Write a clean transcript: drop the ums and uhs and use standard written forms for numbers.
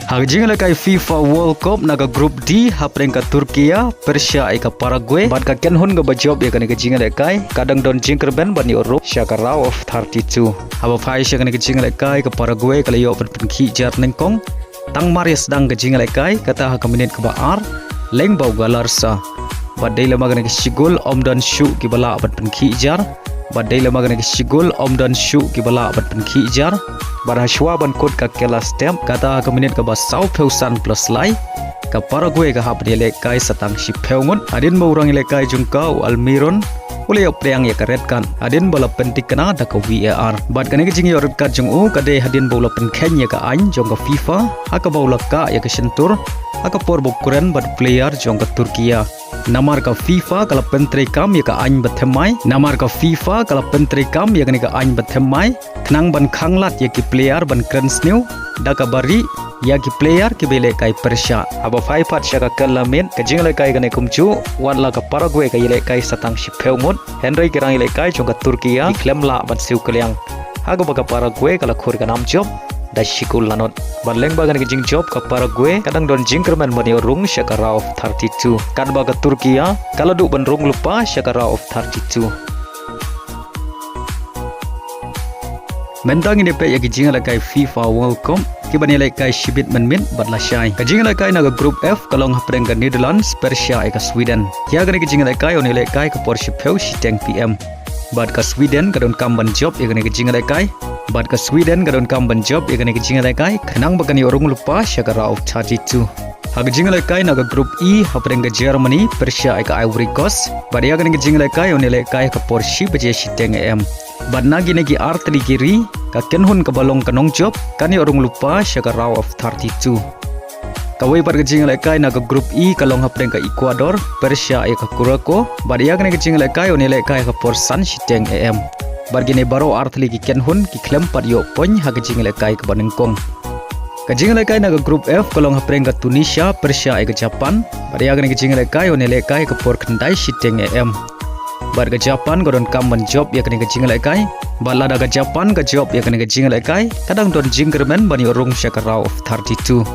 Hagjing lekai FIFA World Cup naga Group D hapreng ka Turkiye, Persia ika Paraguay. Bad ka kenhun ga bajob ya kani kajing lekai kadang don jingker ben bani oro syaka round of 32. Haba fai syaka kani kajing lekai ka Paraguay kala yo penki jar nengkong. Tang Marias dang kajing lekai kata ha kaminit ka baar leng bau galarsa. Badai lama kani sigol om dan shu ki bala ban penki jar. Badai lama kani sigol om dan shu ki bala ban penki jar. Barhashwa ban kod ka kela stamp kata ka minit ka ba sau pheusan plus lai ka Paraguay ka hap dele kai satang si pheungon adin maurang le kai jungkau almiron ule opreang ya karet kan adin bola pentik kana da ka VAR bat kane jing yorut ka jungu ka de hadin bola penken ya ka ain jong ka FIFA aka bola ka ya ka Shynturioh aka por bokuren bat player jong ka Turkiye Namar ka FIFA kala pentre kam ya ka ain bathemai Namar ka FIFA kala pentre kam ya ka ain bathemai knang ban khanglat ya ki player ban krensnew da ka bari ya ki player ki bele kai Persia aba fai pat syaka kalamin ka jing le kai kane kumchu wan la ka Paraguay ka ile kai satang si pheumon Henry kirang ile kai jong ka Turkiye klem la ban siu kaliang hago ba ka Paraguay kala khur ka nam job da shikul lanot banleng bagan ke jing job ka Paraguay kadang don jingkerman bani rung syaka round of 32 kan ba ka Turkiye kalau du ban rung lupa syaka round of 32 mentang ini pe ya kijing la kai FIFA World Cup ki bani la kai shibit menmin badla syai kijing la kai naga group F kalong hapreng ka Netherlands Persia ka Sweden ya gani kijing la kai oni la kai ka por shipeu si Tang PM bad ka Sweden kadon kamban job ya gani kijing la kai bad ka Sweden kadon kamban job ya gani kijing la kai khanang bagani orung lupa syaka rauf 32 hagijing la kai naga group E hapreng ka Germany Persia ka Ivory Coast bad ya gani kijing la kai oni la kai ka por shi beje si Tang AM bad nagi nagi artli kiri ka kenhun ka balong kanong job kani orung lupa syaka raw of 32 kawai bar gajing lekai naga group E kalong hapreng ka Ecuador Persia ka Curacao bar ya gani gajing lekai oni lekai ka Porsan Siteng AM bar gini baro artli ki kenhun ki klem par yo pon ha gajing lekai ka banengkong gajing lekai naga group F kalong hapreng ka Tunisia Persia ka Japan bar ya gani gajing lekai oni lekai ka Porkendai Siteng AM bar ke Japan godon kamban job ya kene kecing lekai bala daga Japan ke job ya kene kecing lekai kadang don jingkermen bani orung syaka raw of 32